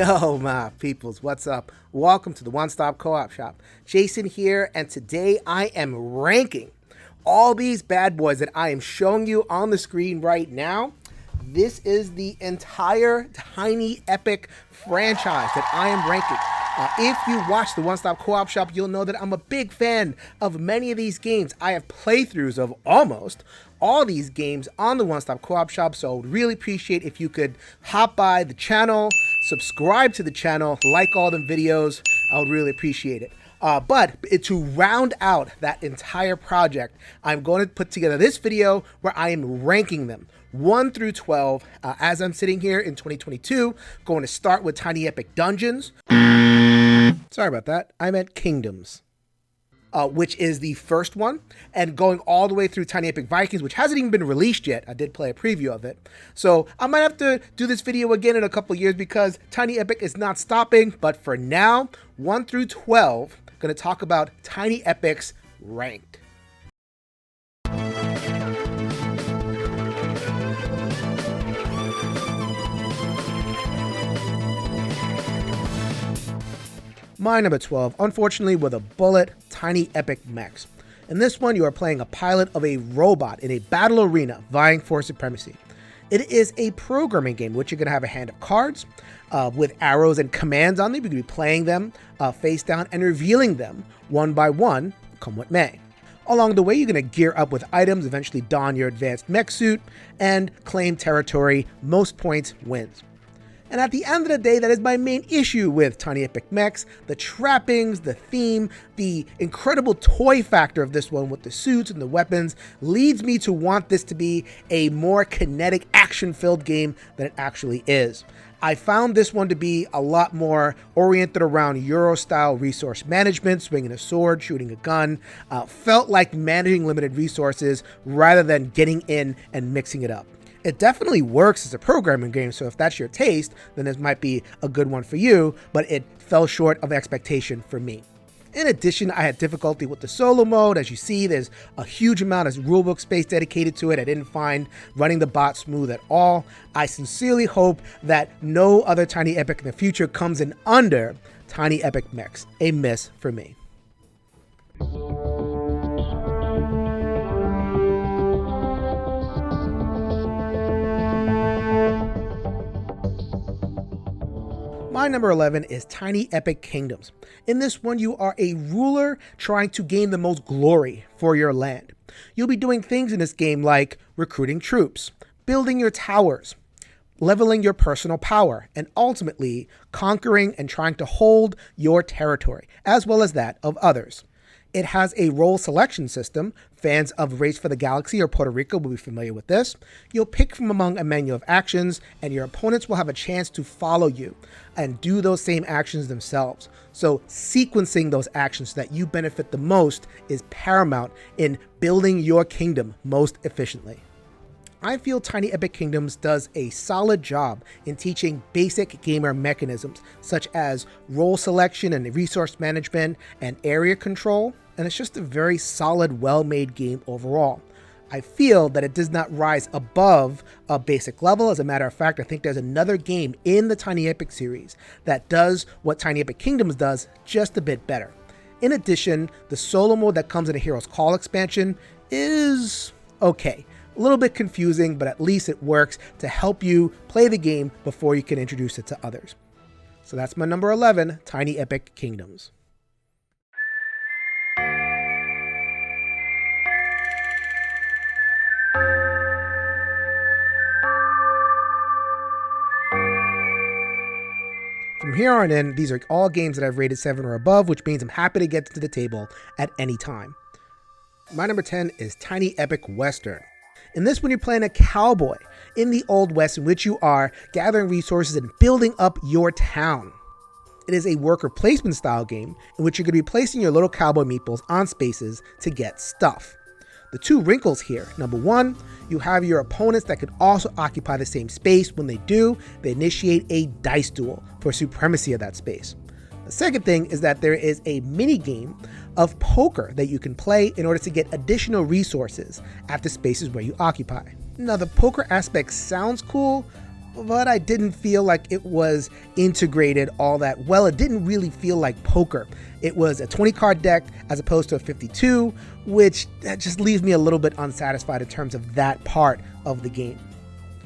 Yo, my peoples, what's up? Welcome to the One Stop Co-op Shop. Jason here, and today I am ranking all these bad boys that I am showing you on the screen right now. This is the entire Tiny Epic franchise that I am ranking. If you watch the One Stop Co-op Shop, you'll know that I'm a big fan of many of these games. I have playthroughs of almost all these games on the One Stop Co-op Shop, so I would really appreciate if you could hop by the channel, subscribe to the channel, like all the videos. I would really appreciate it. But to round out that entire project, I'm going to put together this video where I am ranking them 1 through 12 as I'm sitting here in 2022. Going to start with Tiny Epic Dungeons. Sorry about that. I meant Kingdoms. Which is the first one, and going all the way through Tiny Epic Vikings, which hasn't even been released yet. I did play a preview of it. So I might have to do this video again in a couple years because Tiny Epic is not stopping. But for now, 1 through 12, I'm going to talk about Tiny Epic's ranked. My number 12, unfortunately with a bullet, Tiny Epic Mechs. In this one, you are playing a pilot of a robot in a battle arena vying for supremacy. It is a programming game, which you're going to have a hand of cards with arrows and commands on them. You're going to be playing them face down and revealing them one by one, come what may. Along the way, you're going to gear up with items, eventually don your advanced mech suit, and claim territory. Most points wins. And at the end of the day, that is my main issue with Tiny Epic Mechs. The trappings, the theme, the incredible toy factor of this one with the suits and the weapons leads me to want this to be a more kinetic, action-filled game than it actually is. I found this one to be a lot more oriented around Euro-style resource management, swinging a sword, shooting a gun. Felt like managing limited resources rather than getting in and mixing it up. It definitely works as a programming game, so if that's your taste, then this might be a good one for you, but it fell short of expectation for me. In addition, I had difficulty with the solo mode. As you see, there's a huge amount of rulebook space dedicated to it. I didn't find running the bot smooth at all. I sincerely hope that no other Tiny Epic in the future comes in under Tiny Epic Mechs. A miss for me. My number 11 is Tiny Epic Kingdoms. In this one, you are a ruler trying to gain the most glory for your land. You'll be doing things in this game like recruiting troops, building your towers, leveling your personal power, and ultimately conquering and trying to hold your territory, as well as that of others. It has a role selection system. Fans of Race for the Galaxy or Puerto Rico will be familiar with this. You'll pick from among a menu of actions, and your opponents will have a chance to follow you and do those same actions themselves. So sequencing those actions so that you benefit the most is paramount in building your kingdom most efficiently. I feel Tiny Epic Kingdoms does a solid job in teaching basic gamer mechanisms such as role selection and resource management and area control, and it's just a very solid, well-made game overall. I feel that it does not rise above a basic level. As a matter of fact, I think there's another game in the Tiny Epic series that does what Tiny Epic Kingdoms does just a bit better. In addition, the solo mode that comes in a Hero's Call expansion is okay. A little bit confusing, but at least it works to help you play the game before you can introduce it to others. So that's my number 11, Tiny Epic Kingdoms. From here on in, these are all games that I've rated 7 or above, which means I'm happy to get to the table at any time. My number 10 is Tiny Epic Western. In this one, you're playing a cowboy in the Old West in which you are gathering resources and building up your town. It is a worker placement style game in which you're going to be placing your little cowboy meeples on spaces to get stuff. The two wrinkles here: number one, you have your opponents that could also occupy the same space. When they do, they initiate a dice duel for supremacy of that space. The second thing is that there is a mini game of poker that you can play in order to get additional resources at the spaces where you occupy. Now, the poker aspect sounds cool, but I didn't feel like it was integrated all that well. It didn't really feel like poker. It was a 20 card deck as opposed to a 52, which that just leaves me a little bit unsatisfied in terms of that part of the game.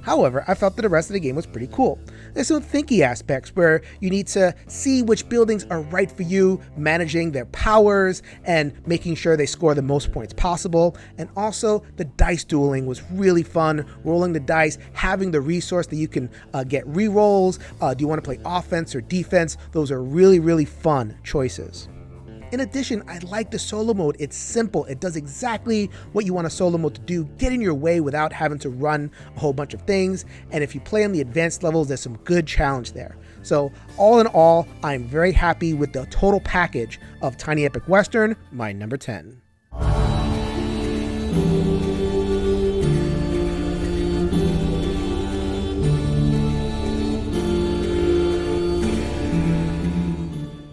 However, I felt that the rest of the game was pretty cool. There's some thinky aspects where you need to see which buildings are right for you, managing their powers and making sure they score the most points possible. And also the dice dueling was really fun, rolling the dice, having the resource that you can get re-rolls. Do you want to play offense or defense? Those are really, really fun choices. In addition, I like the solo mode. It's simple. It does exactly what you want a solo mode to do. Get in your way without having to run a whole bunch of things. And if you play on the advanced levels, there's some good challenge there. So all in all, I'm very happy with the total package of Tiny Epic Western, my number 10.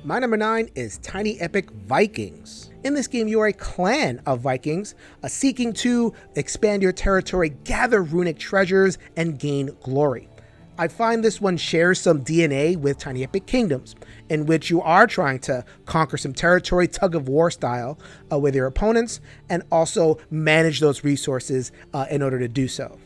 My number 9 is Tiny Epic Vikings. In this game, you are a clan of Vikings seeking to expand your territory, gather runic treasures, and gain glory. I find this one shares some DNA with Tiny Epic Kingdoms, in which you are trying to conquer some territory, tug of war style, with your opponents, and also manage those resources in order to do so.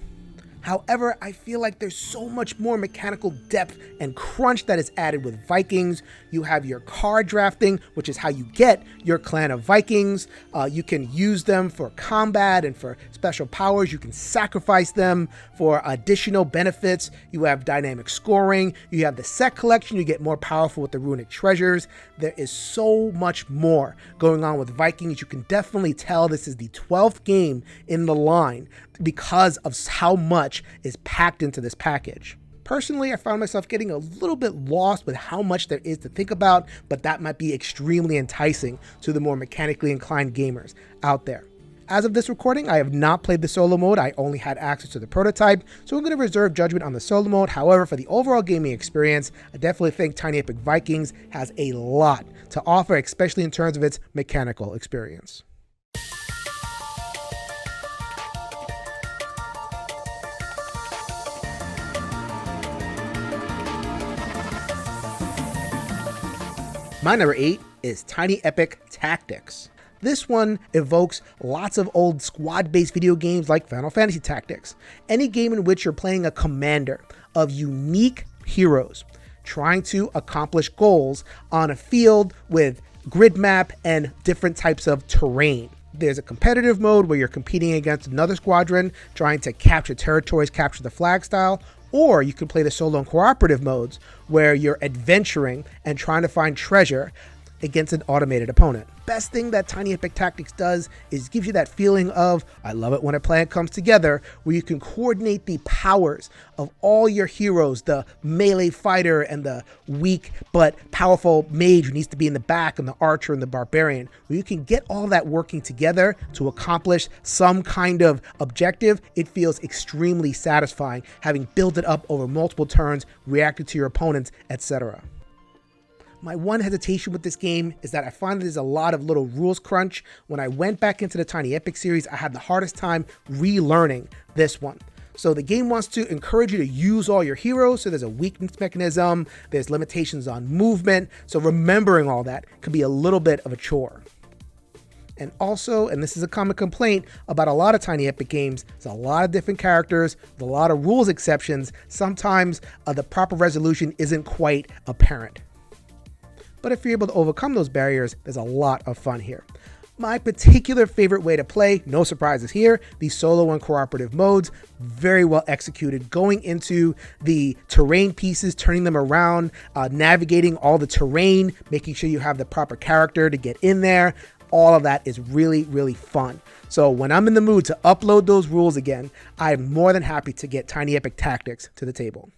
However, I feel like there's so much more mechanical depth and crunch that is added with Vikings. You have your card drafting, which is how you get your clan of Vikings. You can use them for combat and for special powers. You can sacrifice them for additional benefits. You have dynamic scoring. You have the set collection. You get more powerful with the runic treasures. There is so much more going on with Vikings. You can definitely tell this is the 12th game in the line because of how much is packed into this package. Personally, I found myself getting a little bit lost with how much there is to think about, but that might be extremely enticing to the more mechanically inclined gamers out there. As of this recording, I have not played the solo mode. I only had access to the prototype, so I'm going to reserve judgment on the solo mode. However, for the overall gaming experience, I definitely think Tiny Epic Vikings has a lot to offer, especially in terms of its mechanical experience. My number 8 is Tiny Epic Tactics. This one evokes lots of old squad-based video games like Final Fantasy Tactics. Any game in which you're playing a commander of unique heroes trying to accomplish goals on a field with grid map and different types of terrain. There's a competitive mode where you're competing against another squadron trying to capture territories, capture the flag style, or you can play the solo and cooperative modes where you're adventuring and trying to find treasure against an automated opponent. Best thing that Tiny Epic Tactics does is gives you that feeling of, I love it when a plan comes together, where you can coordinate the powers of all your heroes, the melee fighter and the weak but powerful mage who needs to be in the back, and the archer and the barbarian, where you can get all that working together to accomplish some kind of objective. It feels extremely satisfying, having built it up over multiple turns, reacted to your opponents, etc. My one hesitation with this game is that I find that there's a lot of little rules crunch. When I went back into the Tiny Epic series, I had the hardest time relearning this one. So the game wants to encourage you to use all your heroes, so there's a weakness mechanism, there's limitations on movement, so remembering all that can be a little bit of a chore. And also, and this is a common complaint about a lot of Tiny Epic games, there's a lot of different characters, with a lot of rules exceptions. Sometimes the proper resolution isn't quite apparent. But if you're able to overcome those barriers, there's a lot of fun here. My particular favorite way to play, no surprises here, the solo and cooperative modes, very well executed. Going into the terrain pieces, turning them around, navigating all the terrain, making sure you have the proper character to get in there. All of that is really, really fun. So when I'm in the mood to upload those rules again, I'm more than happy to get Tiny Epic Tactics to the table.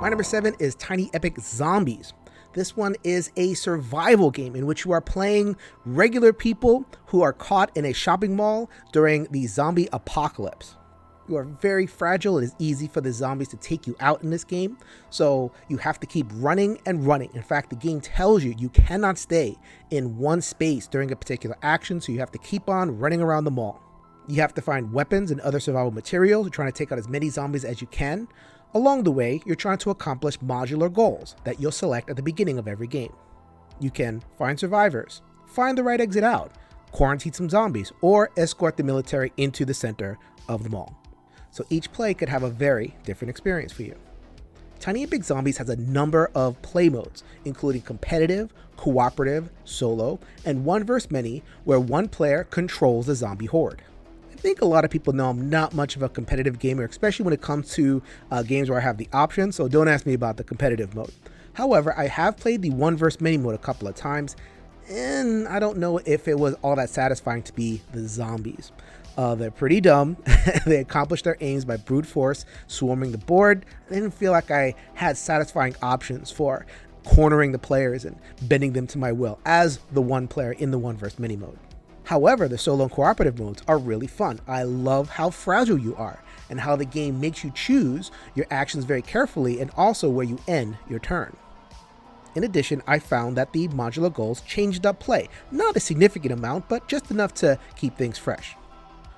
My number 7 is Tiny Epic Zombies. This one is a survival game in which you are playing regular people who are caught in a shopping mall during the zombie apocalypse. You are very fragile. It is easy for the zombies to take you out in this game, so you have to keep running and running. In fact, the game tells you you cannot stay in one space during a particular action, so you have to keep on running around the mall. You have to find weapons and other survival materials. You're trying to take out as many zombies as you can. Along the way, you're trying to accomplish modular goals that you'll select at the beginning of every game. You can find survivors, find the right exit out, quarantine some zombies, or escort the military into the center of the mall. So each play could have a very different experience for you. Tiny Epic Zombies has a number of play modes, including competitive, cooperative, solo, and one versus many, where one player controls the zombie horde. I think a lot of people know I'm not much of a competitive gamer, especially when it comes to games where I have the option, so don't ask me about the competitive mode. However, I have played the one versus many mode a couple of times, and I don't know if it was all that satisfying to be the zombies. They're pretty dumb. They accomplish their aims by brute force, swarming the board. I didn't feel like I had satisfying options for cornering the players and bending them to my will as the one player in the one versus many mode. However, the solo and cooperative modes are really fun. I love how fragile you are and how the game makes you choose your actions very carefully and also where you end your turn. In addition, I found that the modular goals changed up play. Not a significant amount, but just enough to keep things fresh.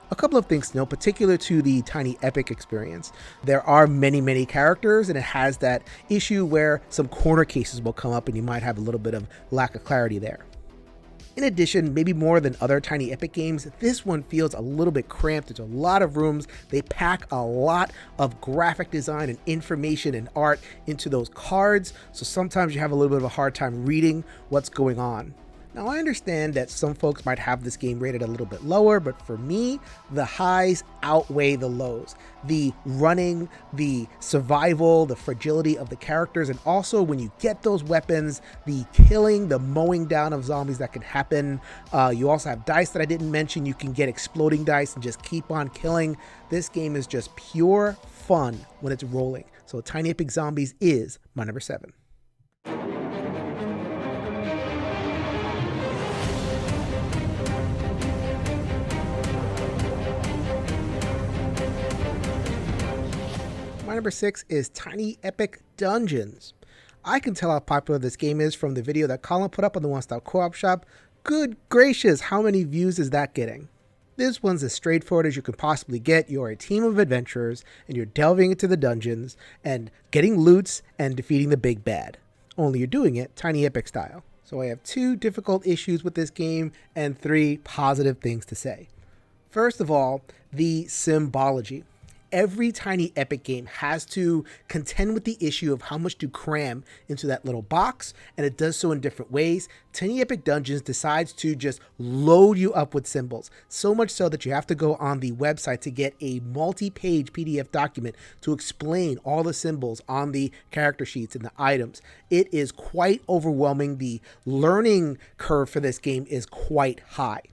A couple of things to note, particular to the Tiny Epic experience. There are many characters, and it has that issue where some corner cases will come up and you might have a little bit of lack of clarity there. In addition, maybe more than other Tiny Epic games, this one feels a little bit cramped. There's a lot of rooms. They pack a lot of graphic design and information and art into those cards, so sometimes you have a little bit of a hard time reading what's going on. Now, I understand that some folks might have this game rated a little bit lower, but for me, the highs outweigh the lows. The running, the survival, the fragility of the characters, and also when you get those weapons, the killing, the mowing down of zombies that can happen. You also have dice that I didn't mention. You can get exploding dice and just keep on killing. This game is just pure fun when it's rolling. So Tiny Epic Zombies is my number 7. My number 6 is Tiny Epic Dungeons. I can tell how popular this game is from the video that Colin put up on the One Stop Co-op Shop. Good gracious, how many views is that getting? This one's as straightforward as you can possibly get. You're a team of adventurers and you're delving into the dungeons and getting loots and defeating the big bad. Only you're doing it Tiny Epic style. So I have 2 difficult issues with this game and 3 positive things to say. First of all, the symbology. Every Tiny Epic game has to contend with the issue of how much to cram into that little box, and it does so in different ways. Tiny Epic Dungeons decides to just load you up with symbols, so much so that you have to go on the website to get a multi-page PDF document to explain all the symbols on the character sheets and the items. It is quite overwhelming. The learning curve for this game is quite high.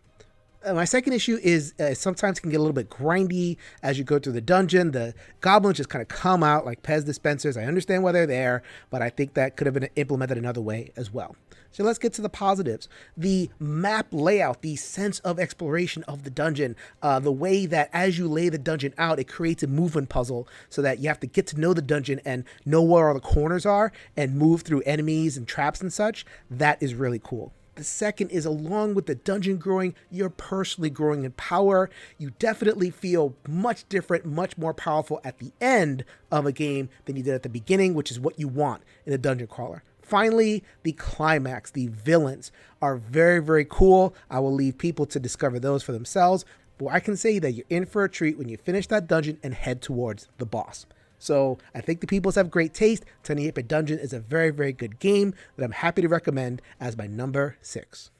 My second issue is sometimes can get a little bit grindy as you go through the dungeon. The goblins just kind of come out like Pez dispensers. I understand why they're there, but I think that could have been implemented another way as well. So let's get to the positives. The map layout, the sense of exploration of the dungeon, the way that as you lay the dungeon out, it creates a movement puzzle so that you have to get to know the dungeon and know where all the corners are and move through enemies and traps and such. That is really cool. The second is, along with the dungeon growing, you're personally growing in power. You definitely feel much different, much more powerful at the end of a game than you did at the beginning, which is what you want in a dungeon crawler. Finally, the climax, the villains are very cool. I will leave people to discover those for themselves, but I can say that you're in for a treat when you finish that dungeon and head towards the boss. So I think the peoples have great taste. Tiny Epic Dungeon is a very good game that I'm happy to recommend as my number 6.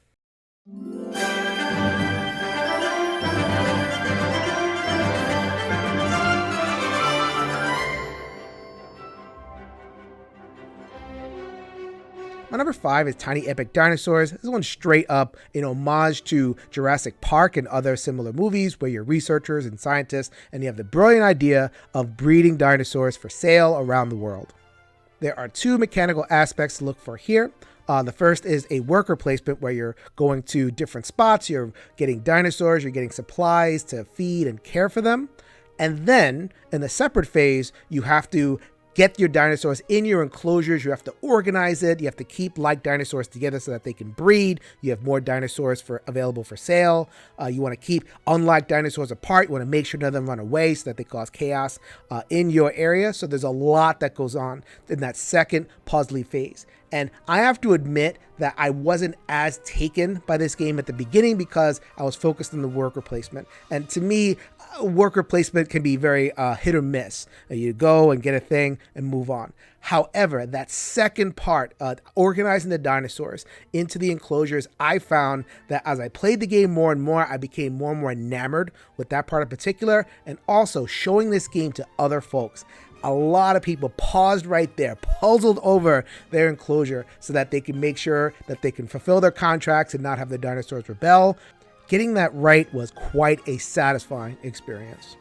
My number 5 is Tiny Epic Dinosaurs. This one's straight up an homage to Jurassic Park and other similar movies where you're researchers and scientists and you have the brilliant idea of breeding dinosaurs for sale around the world. There are 2 mechanical aspects to look for here. The first is a worker placement where you're going to different spots, you're getting dinosaurs, you're getting supplies to feed and care for them. And then in the separate phase, you have to get your dinosaurs in your enclosures. You have to organize it. You have to keep like dinosaurs together so that they can breed. You have more dinosaurs available for sale. You want to keep unlike dinosaurs apart. You want to make sure none of them run away so that they cause chaos in your area. So there's a lot that goes on in that second puzzly phase. And I have to admit that I wasn't as taken by this game at the beginning because I was focused on the worker placement. And to me, worker placement can be very hit or miss. You go and get a thing and move on. However, that second part, organizing the dinosaurs into the enclosures, I found that as I played the game more and more, I became more and more enamored with that part in particular, and also showing this game to other folks. A lot of people paused right there, puzzled over their enclosure so that they can make sure that they can fulfill their contracts and not have the dinosaurs rebel. Getting that right was quite a satisfying experience.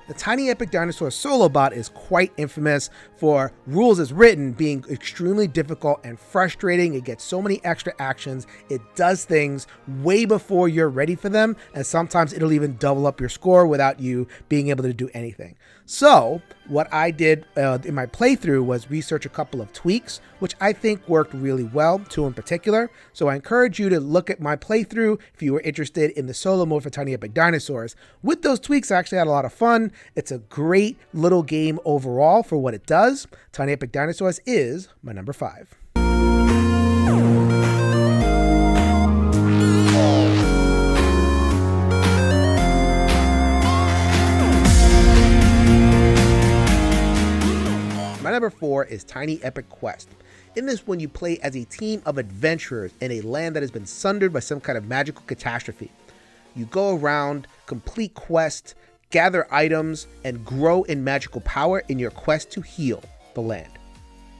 The Tiny Epic Dinosaur solo bot is quite infamous for rules as written being extremely difficult and frustrating. It gets so many extra actions. It does things way before you're ready for them, and sometimes it'll even double up your score without you being able to do anything. So what I did in my playthrough was research a couple of tweaks, which I think worked really well, two in particular. So I encourage you to look at my playthrough if you were interested in the solo mode for Tiny Epic Dinosaurs. With those tweaks, I actually had a lot of fun. It's a great little game overall for what it does. Tiny Epic Dinosaurs is my number 5. My number 4 is Tiny Epic Quest. In this one, you play as a team of adventurers in a land that has been sundered by some kind of magical catastrophe. You go around, complete quests, gather items, and grow in magical power in your quest to heal the land.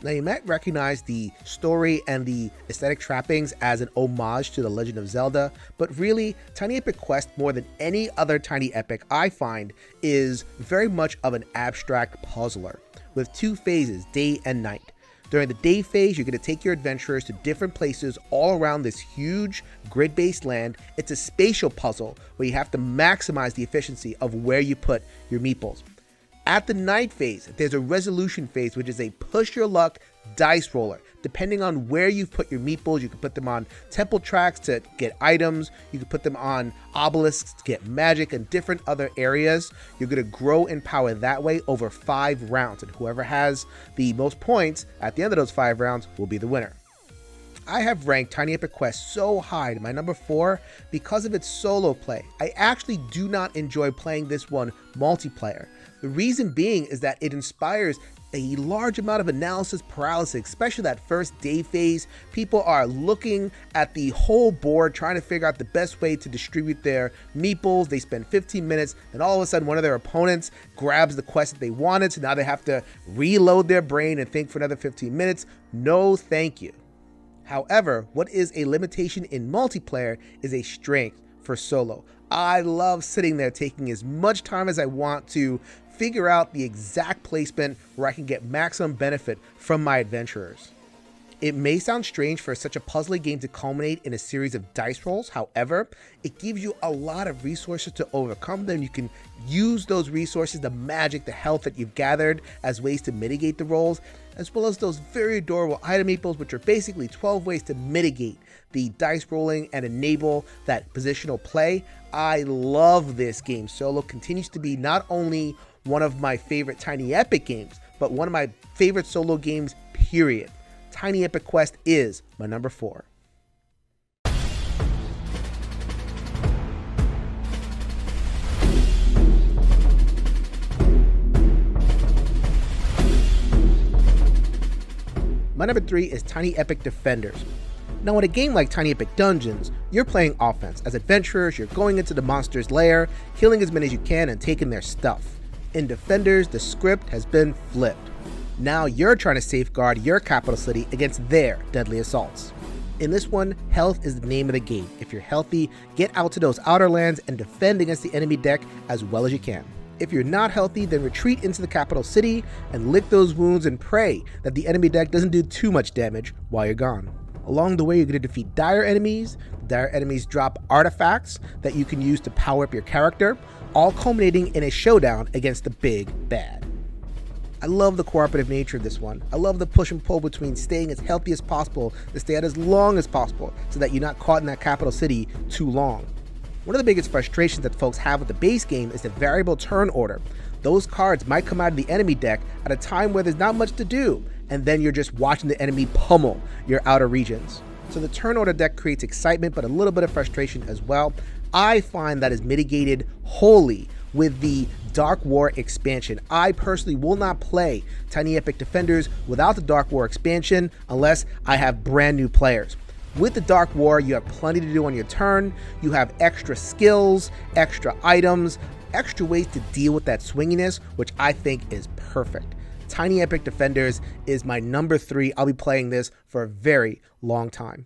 Now, you might recognize the story and the aesthetic trappings as an homage to The Legend of Zelda, but really, Tiny Epic Quest, more than any other Tiny Epic I find, is very much of an abstract puzzler, with two phases, day and night. During the day phase, you're going to take your adventurers to different places all around this huge grid-based land. It's a spatial puzzle where you have to maximize the efficiency of where you put your meeples. At the night phase, there's a resolution phase, which is a push your luck dice roller. Depending on where you put your meeples, you can put them on temple tracks to get items, you can put them on obelisks to get magic, and different other areas. You're going to grow in power that way over 5 rounds, and whoever has the most points at the end of those 5 rounds will be the winner. I have ranked Tiny Epic Quest so high to my number 4 because of its solo play. I actually do not enjoy playing this one multiplayer. The reason being is that it inspires a large amount of analysis paralysis, especially that first day phase. People are looking at the whole board, trying to figure out the best way to distribute their meeples. They spend 15 minutes, and all of a sudden one of their opponents grabs the quest that they wanted, so now they have to reload their brain and think for another 15 minutes. No, thank you. However, what is a limitation in multiplayer is a strength for solo. I love sitting there taking as much time as I want to figure out the exact placement where I can get maximum benefit from my adventurers. It may sound strange for such a puzzly game to culminate in a series of dice rolls. However, it gives you a lot of resources to overcome them. You can use those resources, the magic, the health that you've gathered, as ways to mitigate the rolls, as well as those very adorable item meeples, which are basically 12 ways to mitigate the dice rolling and enable that positional play. I love this game. Solo continues to be not only one of my favorite Tiny Epic games, but one of my favorite solo games, period. Tiny Epic Quest is my number 4. My number 3 is Tiny Epic Defenders. Now, in a game like Tiny Epic Dungeons, you're playing offense. As adventurers, you're going into the monster's lair, killing as many as you can, and taking their stuff. In Defenders, the script has been flipped. Now you're trying to safeguard your capital city against their deadly assaults. In this one, health is the name of the game. If you're healthy, get out to those outer lands and defend against the enemy deck as well as you can. If you're not healthy, then retreat into the capital city and lick those wounds and pray that the enemy deck doesn't do too much damage while you're gone. Along the way, you're going to defeat dire enemies. The dire enemies drop artifacts that you can use to power up your character, all culminating in a showdown against the big bad. I love the cooperative nature of this one. I love the push and pull between staying as healthy as possible to stay out as long as possible so that you're not caught in that capital city too long. One of the biggest frustrations that folks have with the base game is the variable turn order. Those cards might come out of the enemy deck at a time where there's not much to do, and then you're just watching the enemy pummel your outer regions. So the turn order deck creates excitement, but a little bit of frustration as well. I find that is mitigated wholly with the Dark War expansion. I personally will not play Tiny Epic Defenders without the Dark War expansion unless I have brand new players. With the Dark War, you have plenty to do on your turn. You have extra skills, extra items, extra ways to deal with that swinginess, which I think is perfect. Tiny Epic Defenders is my number 3. I'll be playing this for a very long time.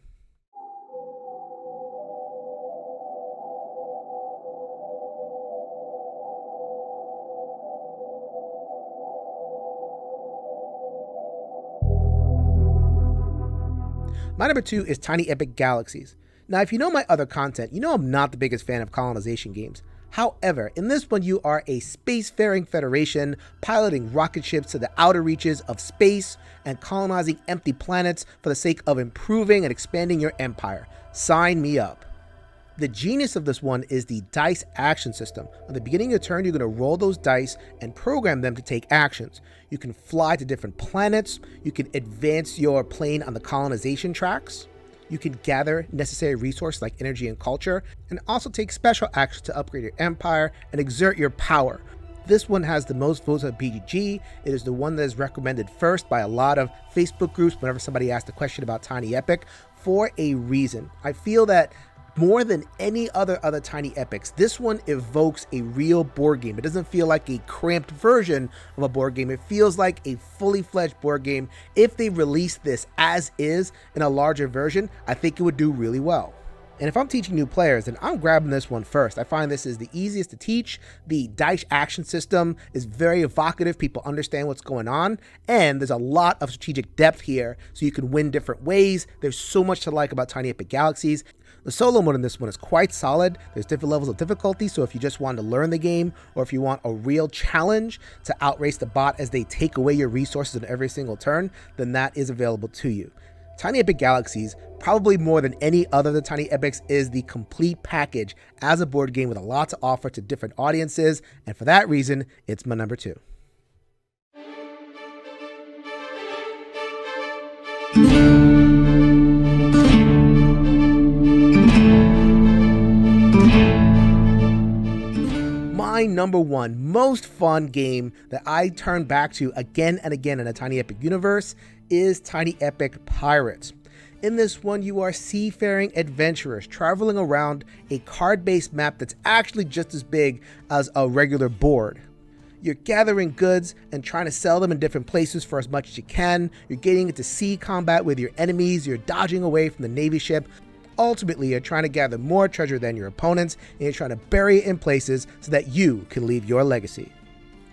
My number 2 is Tiny Epic Galaxies. Now, if you know my other content, you know I'm not the biggest fan of colonization games. However, in this one, you are a spacefaring federation piloting rocket ships to the outer reaches of space and colonizing empty planets for the sake of improving and expanding your empire. Sign me up. The genius of this one is the dice action system. At the beginning of your turn, you're going to roll those dice and program them to take actions. You can fly to different planets. You can advance your plane on the colonization tracks. You can gather necessary resources like energy and culture, and also take special actions to upgrade your empire and exert your power. This one has the most votes on BGG. It is the one that is recommended first by a lot of Facebook groups whenever somebody asks a question about Tiny Epic for a reason. I feel that more than any other Tiny Epics, this one evokes a real board game. It doesn't feel like a cramped version of a board game. It feels like a fully fledged board game. If they released this as is in a larger version, I think it would do really well. And if I'm teaching new players, then I'm grabbing this one first. I find this is the easiest to teach. The dice action system is very evocative. People understand what's going on. And there's a lot of strategic depth here, so you can win different ways. There's so much to like about Tiny Epic Galaxies. The solo mode in this one is quite solid. There's different levels of difficulty, so if you just want to learn the game, or if you want a real challenge to outrace the bot as they take away your resources in every single turn, then that is available to you. Tiny Epic Galaxies, probably more than any other of the Tiny Epics, is the complete package as a board game with a lot to offer to different audiences, and for that reason, it's my number 2. My number 1 most fun game that I turn back to again and again in a Tiny Epic universe is Tiny Epic Pirates. In this one, you are seafaring adventurers traveling around a card-based map that's actually just as big as a regular board. You're gathering goods and trying to sell them in different places for as much as you can. You're getting into sea combat with your enemies. You're dodging away from the Navy ship. Ultimately, you're trying to gather more treasure than your opponents, and you're trying to bury it in places so that you can leave your legacy.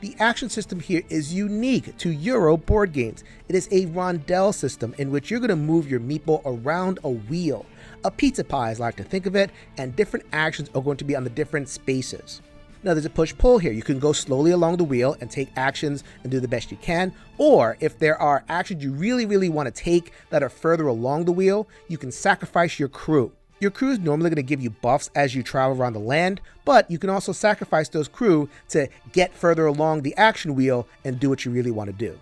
The action system here is unique to Euro board games. It is a rondel system in which you're going to move your meeple around a wheel. A pizza pie, as I like to think of it, and different actions are going to be on the different spaces. Now there's a push-pull here. You can go slowly along the wheel and take actions and do the best you can. Or if there are actions you really want to take that are further along the wheel, you can sacrifice your crew. Your crew is normally going to give you buffs as you travel around the land, but you can also sacrifice those crew to get further along the action wheel and do what you really want to do.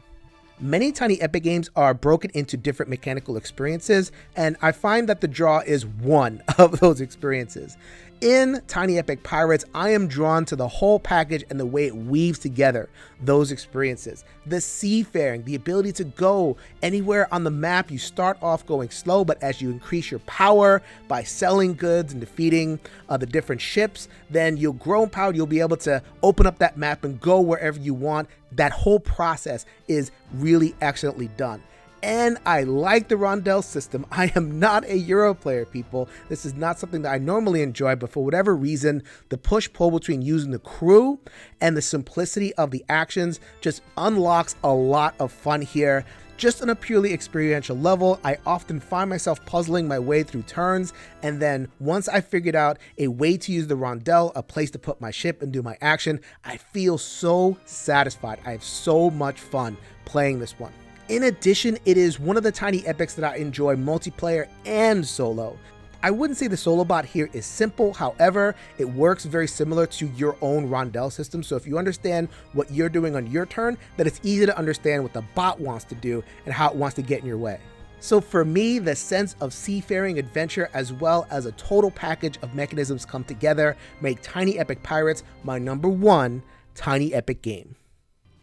Many Tiny Epic games are broken into different mechanical experiences, and I find that the draw is one of those experiences. In Tiny Epic Pirates, I am drawn to the whole package and the way it weaves together those experiences. The seafaring, the ability to go anywhere on the map. You start off going slow, but as you increase your power by selling goods and defeating the different ships, then you'll grow in power. You'll be able to open up that map and go wherever you want. That whole process is really excellently done. And I like the rondel system. I am not a Euro player, people. This is not something that I normally enjoy, but for whatever reason, the push-pull between using the crew and the simplicity of the actions just unlocks a lot of fun here. Just on a purely experiential level, I often find myself puzzling my way through turns, and then once I figured out a way to use the rondel, a place to put my ship and do my action, I feel so satisfied. I have so much fun playing this one. In addition, it is one of the tiny epics that I enjoy multiplayer and solo. I wouldn't say the solo bot here is simple, however, it works very similar to your own rondel system, so if you understand what you're doing on your turn, then it's easy to understand what the bot wants to do and how it wants to get in your way. So for me, the sense of seafaring adventure as well as a total package of mechanisms come together make Tiny Epic Pirates my #1 Tiny Epic game.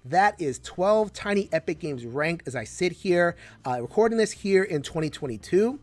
That is 12 Tiny Epic games ranked as I sit here, recording this here in 2022.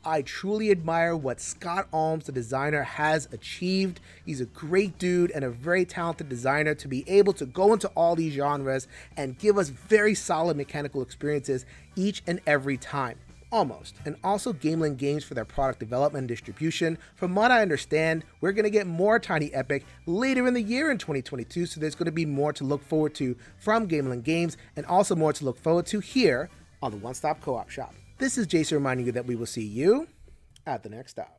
I truly admire what Scott Almes, the designer, has achieved. He's a great dude and a very talented designer to be able to go into all these genres and give us very solid mechanical experiences each and every time. Almost. And also Gameland Games for their product development and distribution. From what I understand, we're going to get more Tiny Epic later in the year in 2022, so there's going to be more to look forward to from Gameland Games and also more to look forward to here on the One Stop Co-op Shop. This is Jason reminding you that we will see you at the next stop.